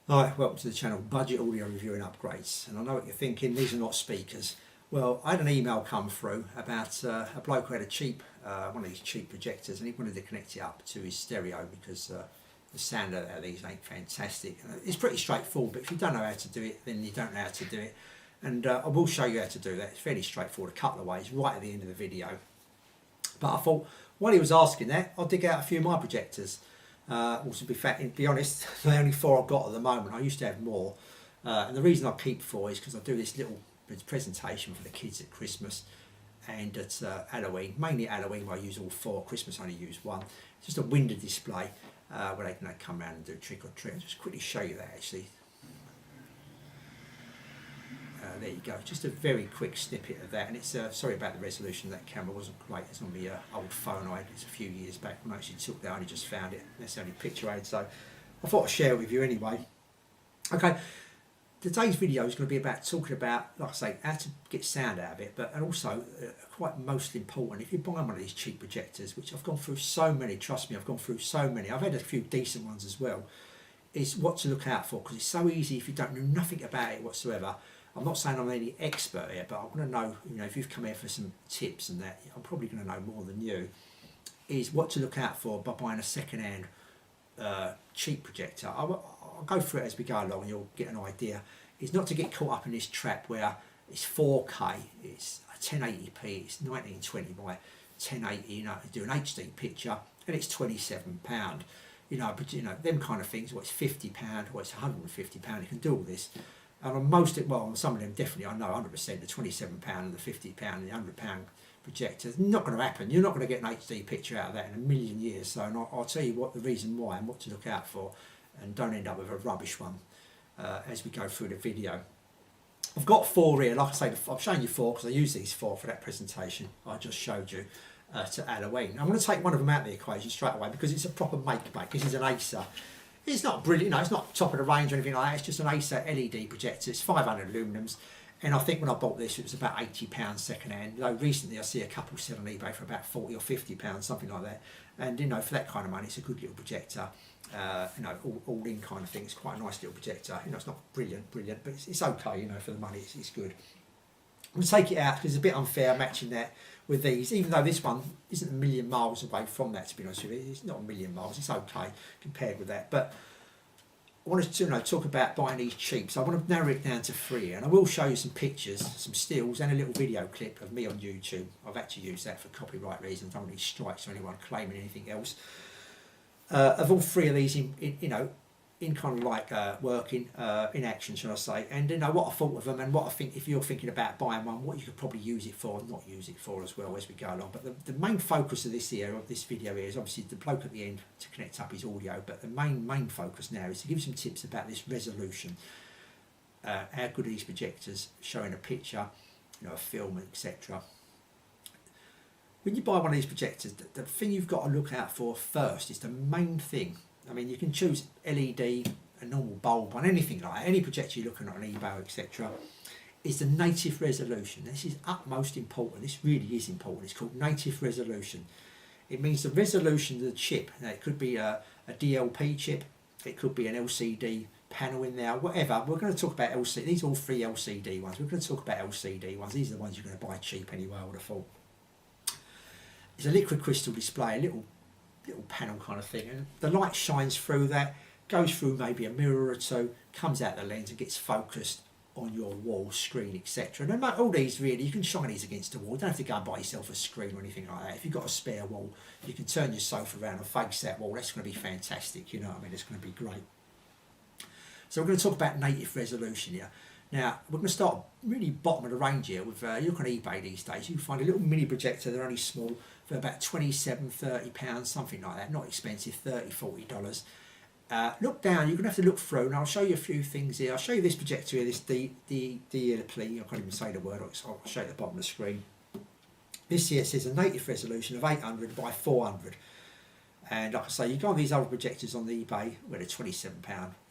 Hi, welcome to the channel, Budget Audio Review and Upgrades. And I know what you're thinking, these are not speakers. Well, I had an email come through about a bloke who had a cheap, one of these cheap projectors, and he wanted to connect it up to his stereo because the sound out of these ain't fantastic. It's pretty straightforward, but if you don't know how to do it, then you don't know how to do it. And I will show you how to do that. It's fairly straightforward, a couple of ways, right at the end of the video. But I thought, while he was asking that, I'll dig out a few of my projectors. Also, to be honest, the only 4 I've got at the moment. I used to have more, and the reason I keep 4 is because I do this little presentation for the kids at Christmas and at Halloween. Mainly at Halloween where I use all 4. Christmas I only use 1. It's just a window display where they can come around and do trick or treat. I'll just quickly show you that actually. There you go, just a very quick snippet of that, and it's sorry about the resolution of that camera, wasn't great. It's on the old phone I had, it's a few years back when I actually took that. I only just found it, that's the only picture I had, so I thought I'd share it with you anyway. Okay, today's video is going to be about talking about, like I say, how to get sound out of it, but and also quite most important, if you're buying one of these cheap projectors, which I've gone through so many, trust me, I've gone through so many, I've had a few decent ones as well, is what to look out for, because it's so easy if you don't know nothing about it whatsoever. I'm not saying I'm any expert here, but I want to know, if you've come here for some tips and that, I'm probably going to know more than you, is what to look out for by buying a second-hand cheap projector. I'll go through it as we go along and you'll get an idea. It's not to get caught up in this trap where it's 4K, it's 1080p, it's 1920 by 1080, you do an HD picture, and it's £27. But them kind of things, it's £50, or it's £150, you can do all this. And on most, on some of them definitely, I know 100%, the £27 and the £50 and the £100 projector, it's not going to happen. You're not going to get an HD picture out of that in a million years. So I'll tell you what the reason why and what to look out for, and don't end up with a rubbish one as we go through the video. I've got 4 here, like I say, I'm showing you 4 because I use these 4 for that presentation I just showed you to Halloween. I'm going to take one of them out of the equation straight away because it's a proper make-bake. This is an Acer. It's not brilliant, it's not top of the range or anything like that. It's just an Acer LED projector. It's 500 lumens, and I think when I bought this, it was about £80 second hand. Though recently, I see a couple sell on eBay for about £40 or £50, something like that. And for that kind of money, it's a good little projector. All in kind of thing. It's quite a nice little projector. It's not brilliant, but it's okay. For the money, it's good. I'm going to take it out because it's a bit unfair matching that with these, even though this one isn't a million miles away from that, to be honest with you. It's not a million miles, it's okay compared with that. But I wanted to talk about buying these cheap, so I want to narrow it down to 3, and I will show you some pictures, some stills, and a little video clip of me on YouTube. I've actually used that for copyright reasons. I don't want any strikes or anyone claiming anything else. Of all 3 of these in kind of like working in action, shall I say, and what I thought of them, and what I think if you're thinking about buying one, what you could probably use it for and not use it for as well as we go along. But the main focus of this video here is obviously the bloke at the end to connect up his audio, but the main focus now is to give you some tips about this resolution, how good are these projectors showing a picture, a film, etc. When you buy one of these projectors, the thing you've got to look out for first is the main thing. I mean, you can choose LED, a normal bulb one, anything like that. Any projector you're looking at on eBay, etc. is the native resolution. This is utmost important. This really is important. It's called native resolution. It means the resolution of the chip. Now, it could be a DLP chip. It could be an LCD panel in there, whatever. We're going to talk about LCD. These are all 3 LCD ones. We're going to talk about LCD ones. These are the ones you're going to buy cheap anyway, I would have thought. It's a liquid crystal display, a little panel kind of thing, and the light shines through that, goes through maybe a mirror or 2, comes out the lens and gets focused on your wall, screen, etc. And all these really, you can shine these against the wall. You don't have to go and buy yourself a screen or anything like that. If you've got a spare wall, you can turn your sofa around and face that wall. That's going to be fantastic, it's going to be great. So we're going to talk about native resolution here. Now, we're going to start really bottom of the range here with, you look on eBay these days, you can find a little mini projector, they're only small, for about £27, £30, something like that, not expensive, $30, $40. Look down, you're going to have to look through, and I'll show you a few things here. I'll show you this projector here, this DLP, I can't even say the word, I'll show you at the bottom of the screen. This here says a native resolution of 800 by 400. And like I say, you go on these old projectors on the eBay, where they're £27,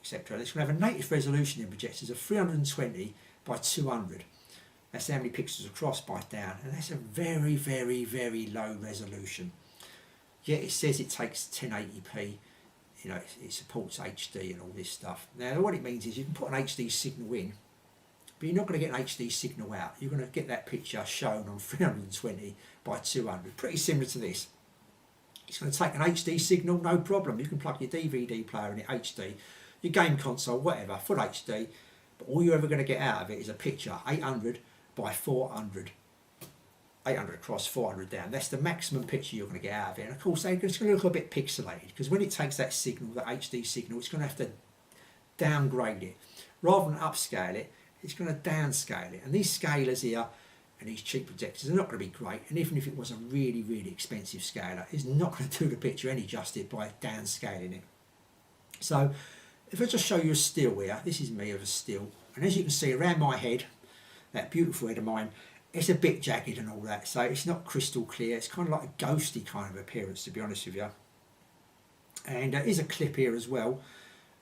etc. It's going to have a native resolution in projectors of 320 by 200. That's how many pixels across by down, and that's a very, very, very low resolution. Yet it says it takes 1080p. you know, it supports HD and all this stuff. Now what it means is you can put an HD signal in, but you're not going to get an HD signal out. You're going to get that picture shown on 320 by 200, pretty similar to this. It's going to take an HD signal, no problem. You can plug your DVD player in it HD, your game console, whatever, full HD, but all you're ever going to get out of it is a picture 800 by 400. 800 across, 400 down. That's the maximum picture you're going to get out of it. And of course, it's going to look a bit pixelated because when it takes that signal, that HD signal, it's going to have to downgrade it. Rather than upscale it, it's going to downscale it. And these scalers here and these cheap projectors are not going to be great. And even if it was a really, really expensive scaler, it's not going to do the picture any justice by downscaling it. So if I just show you a still here, this is me of a still. And as you can see around my head, that beautiful head of mine, it's a bit jagged and all that. So it's not crystal clear. It's kind of like a ghosty kind of appearance, to be honest with you. And there is a clip here as well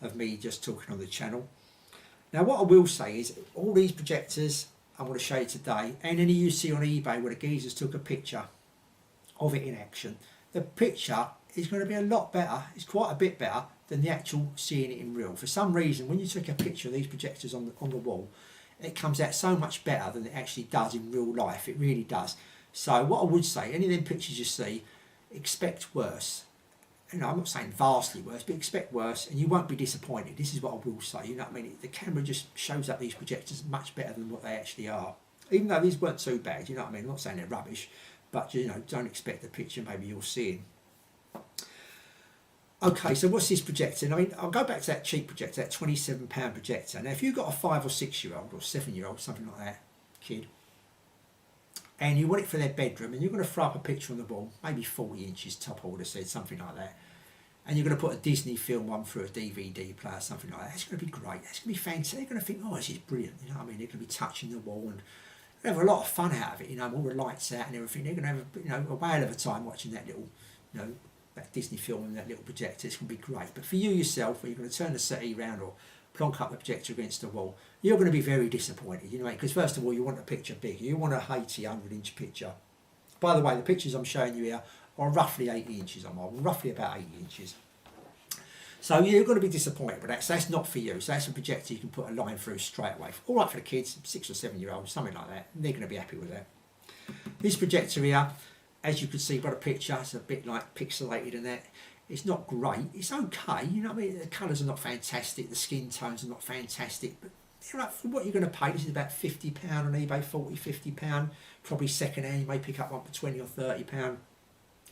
of me just talking on the channel. Now what I will say is all these projectors I'm going to show you today, and any you see on eBay where the geezers took a picture of it in action, the picture is going to be a lot better, it's quite a bit better than the actual seeing it in real. For some reason, when you took a picture of these projectors on the wall, it comes out so much better than it actually does in real life. It really does. So what I would say, any of them pictures you see, expect worse. You know, I'm not saying vastly worse, but expect worse, and you won't be disappointed. This is what I will say. You know what I mean? The camera just shows up these projectors much better than what they actually are. Even though these weren't too bad, you know what I mean? I'm not saying they're rubbish, but you know, don't expect the picture maybe you're seeing. Okay, so what's this projector? I mean, I'll go back to that cheap projector, that £27 projector. Now, if you've got a 5 or 6 year old or 7 year old, something like that, kid, and you want it for their bedroom, and you're going to throw up a picture on the wall, maybe 40 inches top, I would have said, something like that, and you're going to put a Disney film one through a DVD player, something like that, that's going to be great, that's going to be fantastic. They're going to think, oh, this is brilliant, you know what I mean? They're going to be touching the wall, and they'll have a lot of fun out of it, you know, all the lights out and everything. They're going to have, you know, a whale of a time watching that little, you know, that Disney film and that little projector. It's going to be great. But for you yourself, when you're going to turn the settee round or plonk up the projector against the wall, you're going to be very disappointed, you know, because first of all, you want a picture big. You want a 80, 100-inch picture. By the way, the pictures I'm showing you here are roughly 80 inches on mine, roughly about 80 inches. So you're going to be disappointed with that. So that's not for you. So that's a projector you can put a line through straight away. All right for the kids, 6 or 7 year olds, something like that. They're going to be happy with that. This projector here, as you can see by the picture, it's a bit like pixelated and that. It's not great. It's okay. You know what I mean? The colours are not fantastic. The skin tones are not fantastic. But you know, for what you're going to pay, this is about £50 on eBay, £40, £50. Probably second hand, you may pick up one for £20 or £30.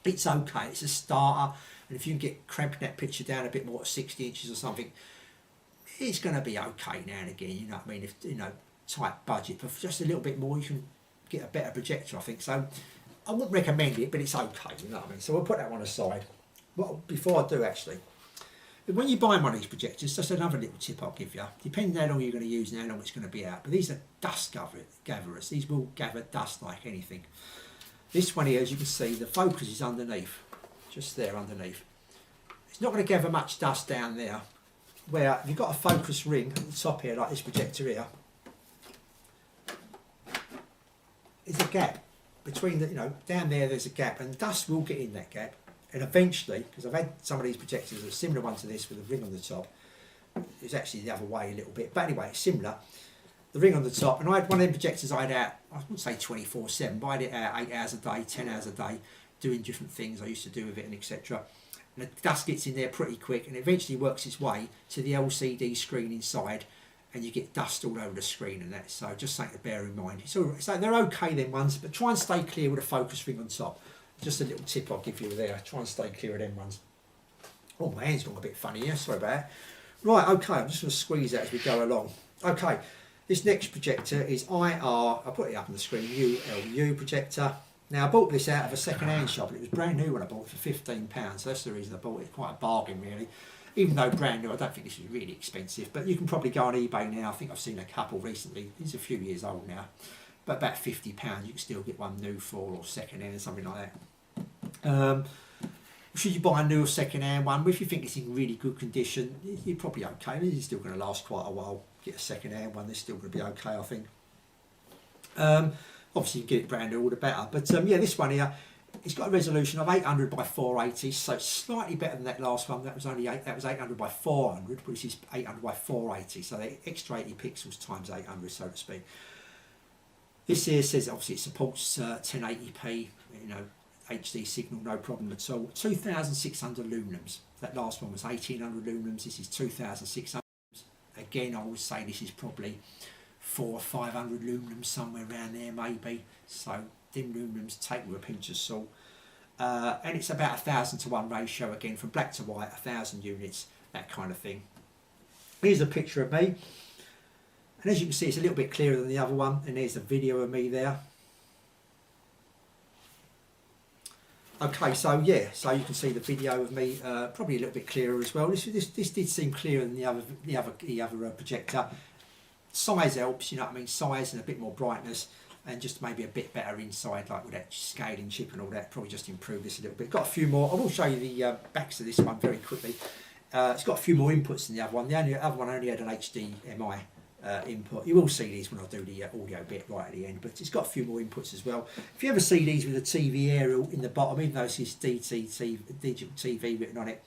It's okay. It's a starter. And if you can get cramping that picture down a bit more, 60 inches or something, it's going to be okay now and again. You know what I mean? If, you know, tight budget. But for just a little bit more, you can get a better projector, I think. So I wouldn't recommend it, but it's okay. You know what I mean? So we'll put that one aside. Well, before I do actually, when you buy one of these projectors, just another little tip I'll give you, depending on how long you're going to use and how long it's going to be out, but these are dust gatherers. These will gather dust like anything. This one here, as you can see, the focus is underneath, just there underneath. It's not going to gather much dust down there, where if you've got a focus ring at the top here, like this projector here, there's a gap between the, you know, down there there's a gap, and dust will get in that gap. And eventually, because I've had some of these projectors, a similar one to this with a ring on the top. It's actually the other way a little bit, but anyway, it's similar. The ring on the top, and I had one of them projectors I had out, I wouldn't say 24/7, but I had it out 8 hours a day, 10 hours a day, doing different things I used to do with it and etc. And the dust gets in there pretty quick, and eventually works its way to the LCD screen inside, and you get dust all over the screen and that. So just something to bear in mind. It's all right. So they're okay them ones, but try and stay clear with a focus ring on top. Just a little tip I'll give you there. Try and stay clear of them ones. Oh, my hand's gone a bit funny here. Sorry about that. Right, okay. I'm just going to squeeze that as we go along. Okay, this next projector is IR. I'll put it up on the screen. ULU projector. Now, I bought this out of a second-hand shop. It was brand new when I bought it for £15. So that's the reason I bought it. Quite a bargain, really. Even though brand new, I don't think this was really expensive. But you can probably go on eBay now. I think I've seen a couple recently. These are a few years old now. But about £50 you can still get one new for, or second hand, something like that. Should you buy a new or second hand one? Well, if you think it's in really good condition, you're probably okay. It's still going to last quite a while. Get a second hand one, they're still going to be okay, I think. Obviously you get it brand new, all the better. But yeah, this one here, It's got a resolution of 800 by 480, so it's slightly better than that last one. That was only that was 800 by 400, which is 800 by 480. So the extra 80 pixels times 800, so to speak. This here says obviously it supports 1080p, you know, HD signal, no problem at all. 2,600 lumens. That last one was 1,800 lumens. This is 2,600. Again, I would say this is probably 400 or 500 lumens, somewhere around there maybe. So dim lumens, take with a pinch of salt. And it's about 1,000 to 1 ratio, again from black to white, 1,000 units, that kind of thing. Here's a picture of me, and as you can see it's a little bit clearer than the other one, and there's a video of me there. Okay, so yeah, so you can see the video of me, probably a little bit clearer as well. This did seem clearer than the other projector. Size helps, you know what I mean, size and a bit more brightness, and just maybe a bit better inside, like with that scaling chip and all that. Probably just improve this a little bit. Got a few more. I will show you the backs of this one very quickly. It's got a few more inputs than the other one. The other one only had an HDMI input. You will see these when I do the audio bit right at the end, but it's got a few more inputs as well. If you ever see these with a TV aerial in the bottom, even though this is DTT, digital TV written on it,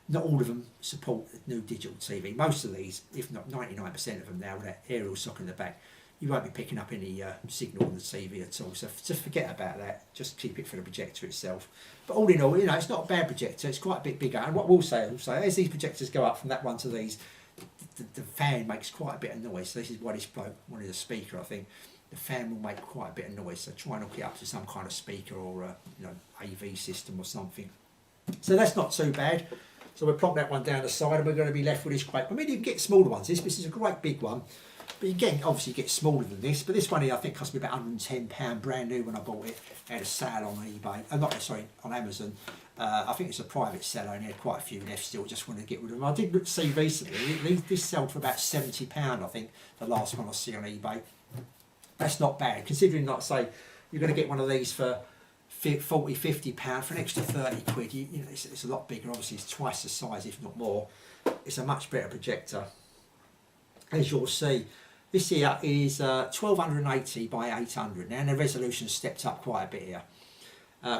not all of them support new digital TV. Most of these, if not 99% of them now, with that aerial socket in the back, you won't be picking up any signal on the TV at all. So just forget about that. Just keep it for the projector itself. But all in all, you know, it's not a bad projector. It's quite a bit bigger. And what we'll say also, as these projectors go up from that one to these, the fan makes quite a bit of noise. So this is why this bloke wanted a speaker, I think. The fan will make quite a bit of noise. So try and hook it up to some kind of speaker or a, you know, AV system or something. So that's not too bad. So we'll plonk that one down the side and we're going to be left with this quite. I mean, you can get smaller ones. This is a great big one. But again, obviously you get smaller than this. But this one here I think cost me about £110 brand new when I bought it. It had a sale on eBay. On Amazon. I think it's a private seller and he had quite a few left still. Just wanted to get rid of them. I did see recently, this sold for about £70, I think, the last one I see on eBay. That's not bad, considering, like I say, you're going to get one of these for £40–50 for an extra 30 quid. You know, it's a lot bigger. Obviously, it's twice the size, if not more. It's a much better projector. As you'll see, this here is 1280 by 800. Now, and the resolution stepped up quite a bit here.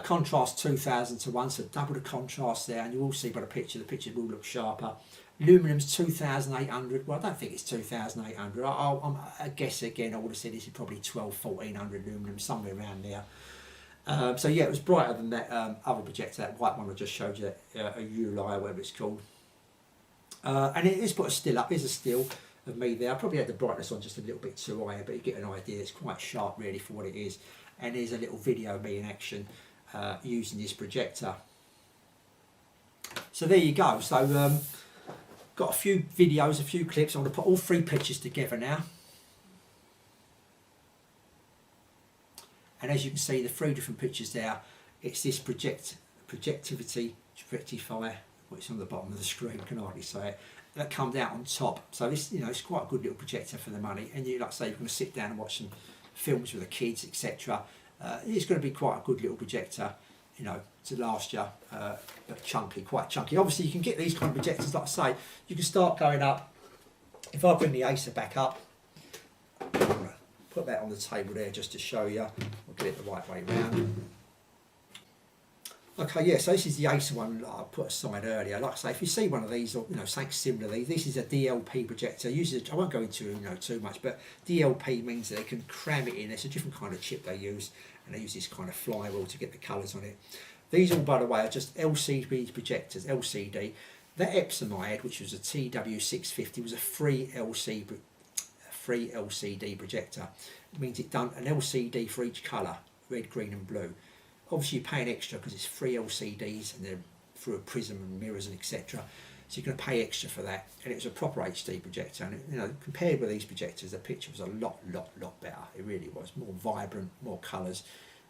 Contrast 2000 to 1, so double the contrast there, and you will see by the picture will look sharper. Lumens 2800. Well, I don't think it's 2800. I guess again, I would have said this is probably 1400 lumens, somewhere around there. So yeah, it was brighter than that other projector, that white one I just showed you, a Uli, whatever it's called. And it is put a still up. Here's a still of me there. I probably had the brightness on just a little bit too high, but you get an idea. It's quite sharp really for what it is. And there's a little video of me in action using this projector. So there you go. So got a few videos, a few clips. I'm going to put all three pictures together now. And as you can see, the three different pictures there, it's this projectivity, which is on the bottom of the screen, I can hardly say it, that comes out on top. So this, you know, it's quite a good little projector for the money. And you, like I say, you're going to sit down and watch some films with the kids, etc. It's going to be quite a good little projector, you know, to last you, but chunky, quite chunky. Obviously, you can get these kind of projectors, like I say, you can start going up. If I bring the Acer back up, put that on the table there just to show you. I'll get it the right way round. Okay, yeah, so this is the Acer one that I put aside earlier. Like I say, if you see one of these, or you know, something similar to these, this is a DLP projector. Uses, I won't go into, you know, too much, but DLP means that they can cram it in. It's a different kind of chip they use, and they use this kind of flywheel to get the colours on it. These all, by the way, are just LCD projectors, LCD. That Epson I had, which was a TW650, was a free LCD projector. It means it done an LCD for each colour, red, green and blue. Obviously you're paying extra because it's free LCDs and they're through a prism and mirrors and etc. So you're going to pay extra for that. And it was a proper HD projector, and you know, compared with these projectors, the picture was a lot better. It really was. More vibrant, more colours,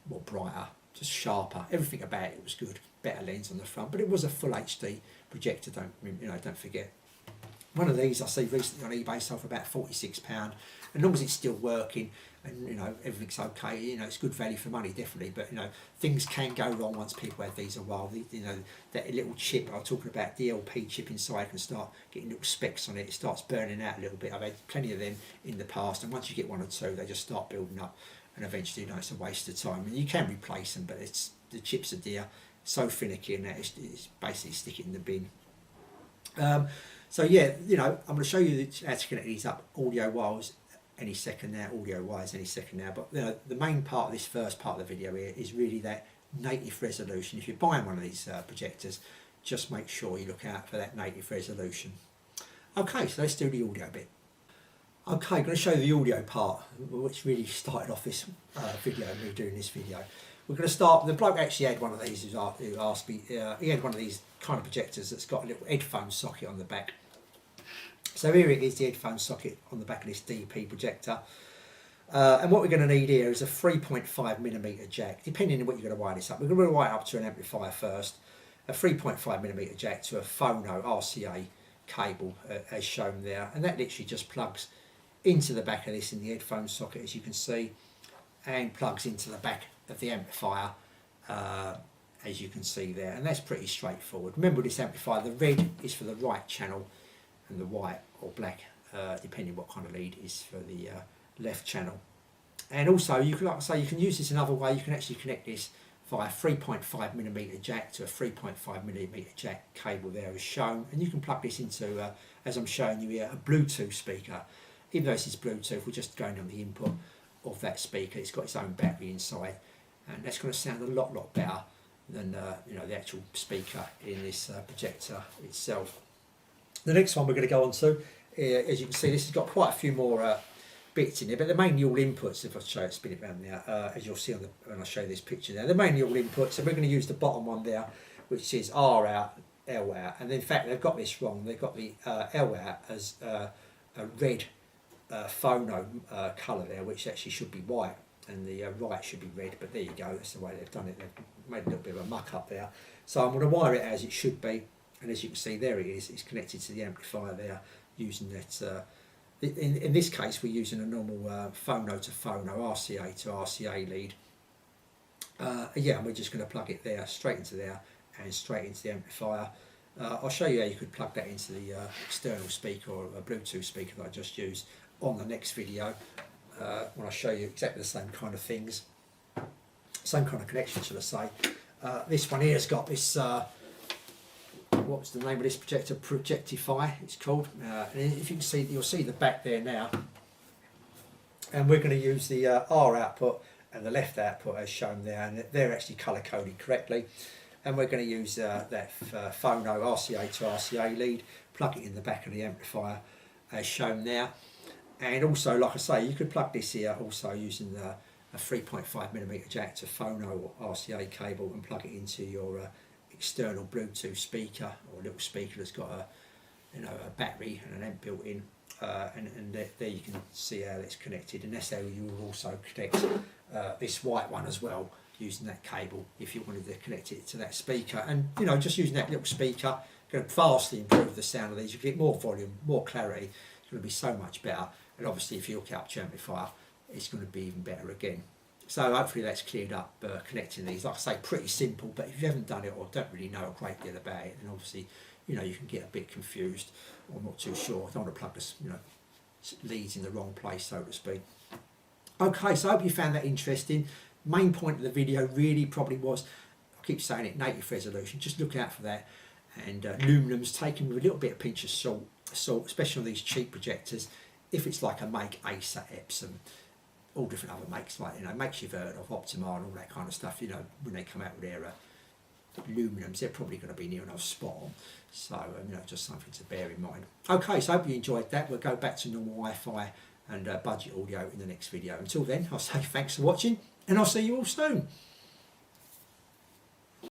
more brighter, just sharper. Everything about it was good. Better lens on the front, but it was a full HD projector. Don't forget. One of these I see recently on eBay sold for about £46. As long as it's still working and you know everything's okay, you know it's good value for money, definitely. But you know things can go wrong once people have these a while. You know that little chip I was talking about, DLP chip inside, can start getting little specks on it. It starts burning out a little bit. I've had plenty of them in the past, and once you get one or two, they just start building up, and eventually, you know, it's a waste of time. And you can replace them, but it's the chips are dear, so finicky, and that it's basically stick it in the bin. So yeah, you know, I'm going to show you how to connect these up audio wires any second now, audio wires any second now. But you know, the main part of this first part of the video here is really that native resolution. If you're buying one of these projectors, just make sure you look out for that native resolution. Okay, so let's do the audio bit. Okay, I'm going to show you the audio part, which really started off this video, me doing this video. We're going to start, the bloke actually had one of these who asked me, he had one of these kind of projectors that's got a little headphone socket on the back. So here it is, the headphone socket on the back of this DP projector. And what we're going to need here is a 3.5mm jack, depending on what you're going to wire this up. We're going to wire it up to an amplifier first, a 3.5mm jack to a phono RCA cable as shown there, and that literally just plugs into the back of this in the headphone socket, as you can see, and plugs into the back of the amplifier, as you can see there, and that's pretty straightforward. Remember, this amplifier, the red is for the right channel and the white or black, depending what kind of lead, is for the left channel. And also, you can, like I say, you can use this another way. You can actually connect this via 3.5mm jack to a 3.5mm jack cable there as shown, and you can plug this into, as I'm showing you here, a Bluetooth speaker. Even though this is Bluetooth, we're just going on the input of that speaker. It's got its own battery inside, and that's going to sound a lot better than you know, the actual speaker in this projector itself. The next one we're going to go on to, as you can see, this has got quite a few more bits in there, but they're mainly all inputs. If I show it, spin it around now, as you'll see on the, when I show you this picture there, they're mainly all inputs, and we're going to use the bottom one there, which is R out, L out, and in fact they've got this wrong. They've got the L out as a red phono colour there, which actually should be white, and the right should be red, but there you go, that's the way they've done it. They've made a little bit of a muck up there. So I'm going to wire it as it should be, and as you can see, there it is, it's connected to the amplifier there using that, in this case we're using a normal phono to phono, RCA to RCA lead. Yeah, and we're just going to plug it there, straight into there and straight into the amplifier. I'll show you how you could plug that into the external speaker or a Bluetooth speaker that I just used on the next video, when I show you exactly the same kind of things, same kind of connection, should I say. This one here has got this, what's the name of this projector? Projectify, it's called. And if you can see, you'll see the back there now. And we're going to use the R output and the left output as shown there, and they're actually colour coded correctly. And we're going to use that phono RCA to RCA lead, plug it in the back of the amplifier as shown there. And also, like I say, you could plug this here also using a 3.5mm jack to phono or RCA cable and plug it into your external Bluetooth speaker, or a little speaker that's got a, you know, a battery and an amp built in, and there you can see how it's connected, and that's how you will also connect this white one as well, using that cable if you wanted to connect it to that speaker. And you know, just using that little speaker going to vastly improve the sound of these. You get more volume, more clarity. It's going to be so much better, and obviously if you hook it up to your amplifier, it's going to be even better again. So hopefully that's cleared up connecting these. Like I say, pretty simple, but if you haven't done it or don't really know a great deal about it, then obviously, you know, you can get a bit confused or not too sure. I don't want to plug this, you know, leads in the wrong place, so to speak. Okay, so I hope you found that interesting. Main point of the video really probably was, I keep saying it, native resolution. Just look out for that. And Lumens, taken with a little bit of pinch of salt, especially on these cheap projectors. If it's like a make Acer, Epson, all different other makes, like, you know, makes you've heard of, Optima and all that kind of stuff, you know, when they come out with their Lumens, they're probably going to be near enough spot on. So, you know, just something to bear in mind. Okay, so I hope you enjoyed that. We'll go back to normal Wi-Fi and budget audio in the next video. Until then, I'll say thanks for watching, and I'll see you all soon.